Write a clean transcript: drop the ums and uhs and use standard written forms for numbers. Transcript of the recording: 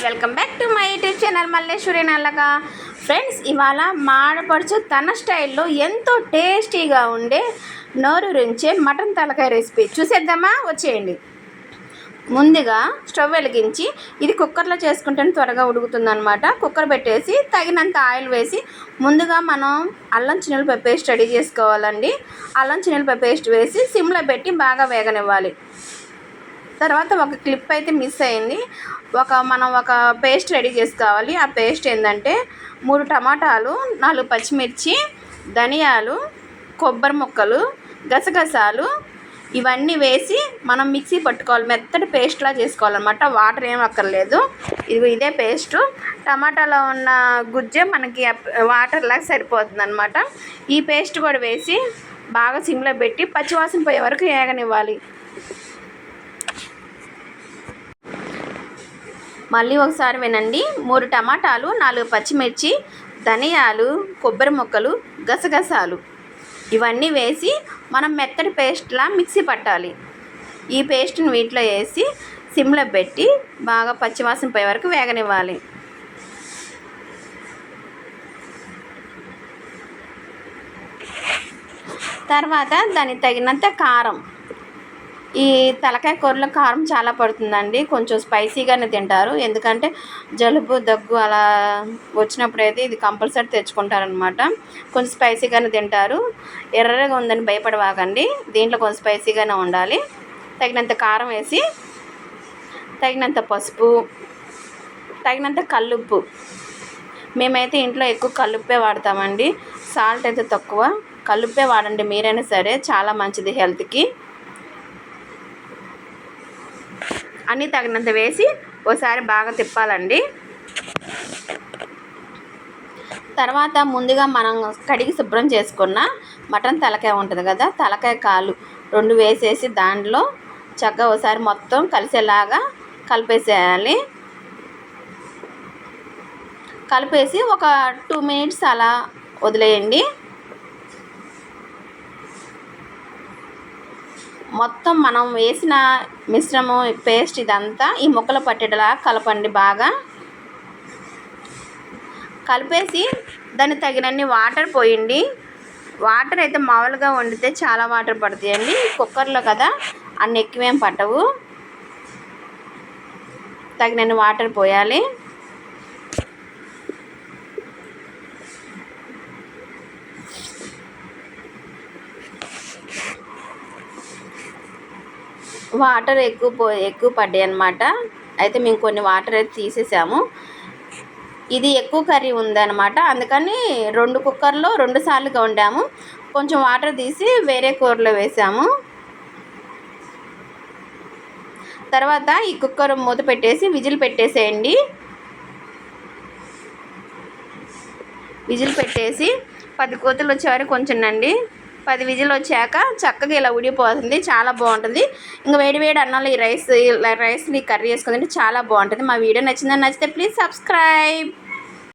Welcome back to my YouTube channel Malleswari నల్లగా. Friends, ఇవాళ మా ఆడపడుచు తన స్టైల్లో ఎంతో టేస్టీగా ఉండే నోరూరించే మటన్ తలకాయ రెసిపీ చూసేద్దామా? వచ్చేయండి. ముందుగా స్టవ్ వెలిగించి, ఇది కుక్కర్లో చేసుకుంటేనే త్వరగా ఉడుకుతుందనమాట. కుక్కర్ పెట్టేసి తగినంత ఆయిల్ వేసి ముందుగా మనం అల్లం చిన్నులపాయ పేస్ట్ రెడీ చేసుకోవాలండి. అల్లం చిన్నులపాయ పేస్ట్ వేసి సిమ్లో పెట్టి బాగా వేగనివ్వాలి. తర్వాత ఒక క్లిప్ అయితే మిస్ అయింది. మనం ఒక పేస్ట్ రెడీ చేసుకోవాలి. ఆ పేస్ట్ ఏంటంటే 3 టమాటాలు, 4 పచ్చిమిర్చి, ధనియాలు, కొబ్బరి ముక్కలు, గసగసాలు ఇవన్నీ వేసి మనం మిక్సీ పట్టుకోవాలి. మెత్తటి పేస్ట్లా చేసుకోవాలన్నమాట. వాటర్ ఏం అక్కర్లేదు. ఇదే పేస్టు. టమాటాలో ఉన్న గుజ్జే మనకి వాటర్లాగా సరిపోతుంది అనమాట. ఈ పేస్ట్ కూడా వేసి బాగా సిమ్లో పెట్టి పచ్చివాసన పోయే వరకు వేగనివ్వాలి. మళ్ళీ ఒకసారి వినండి. 3 టమాటాలు, 4 పచ్చిమిర్చి, ధనియాలు, కొబ్బరి ముక్కలు, గసగసాలు ఇవన్నీ వేసి మనం మెత్తటి పేస్ట్లా మిక్సీ పట్టాలి. ఈ పేస్ట్ని వీటిలో వేసి సిమ్లో పెట్టి బాగా పచ్చివాసన పోయే వరకు వేగనివ్వాలి. తర్వాత దానికి తగినంత కారం. ఈ తలకాయ కూరలో కారం చాలా పడుతుందండి. కొంచెం స్పైసీగానే తింటారు. ఎందుకంటే జలుబు దగ్గు అలా వచ్చినప్పుడు అయితే ఇది కంపల్సరీ తెచ్చుకుంటారనమాట. కొంచెం స్పైసీగానే తింటారు. ఎర్రగా ఉందని భయపడవాకండి. దీంట్లో కొంచెం స్పైసీగానే ఉండాలి. తగినంత కారం వేసి, తగినంత పసుపు, తగినంత కల్లుప్పు. మేమైతే ఇంట్లో ఎక్కువ కల్లుప్పే వాడతామండి. సాల్ట్ అయితే తక్కువ. కల్లుప్పే వాడండి మీరైనా సరే, చాలా మంచిది హెల్త్కి. అన్నీ తగినంత వేసి ఒకసారి బాగా తిప్పాలండి. తర్వాత ముందుగా మనం కడిగి శుభ్రం చేసుకున్న మటన్ తలకాయ ఉంటుంది కదా, తలకాయ కాలు 2 వేసేసి దాంట్లో చక్కగా ఒకసారి మొత్తం కలిసేలాగా కలిపేసేయాలి. కలిపేసి ఒక 2 మినిట్స్ అలా వదిలేయండి. మొత్తం మనం వేసిన మిశ్రమం పేస్ట్ ఇదంతా ఈ ముక్కలు పట్టేలా కలపండి. బాగా కలిపేసి దానికి తగినన్ని వాటర్ పోయండి. వాటర్ అయితే మామూలుగా వండితే చాలా వాటర్ పడతాయండి. కుక్కర్లో కదా, అన్ని ఎక్కువేం పట్టవు. తగినన్ని వాటర్ పోయాలి. వాటర్ ఎక్కువ పడ్డాయి అన్నమాట. అయితే మేము కొన్ని వాటర్ అయితే తీసేసాము. ఇది ఎక్కువ కర్రీ ఉందన్నమాట. అందుకని 2 కుక్కర్లో 2 సార్లుగా వండాము. కొంచెం వాటర్ తీసి వేరే కూరలో వేసాము. తర్వాత ఈ కుక్కర్ మూత పెట్టేసి విజిల్ పెట్టేసేయండి. విజిల్ పెట్టేసి 10 కోతలు వచ్చేవారు కొంచెం నండి. 10 విజిల్ వచ్చాక చక్కగా ఇలా ఉడిపోతుంది. చాలా బాగుంటుంది. ఇంకా వేడి అన్నంలో ఈ రైస్ని కర్రీ చేసుకుంటే చాలా బాగుంటుంది. మా వీడియో నచ్చితే ప్లీజ్ సబ్స్క్రైబ్.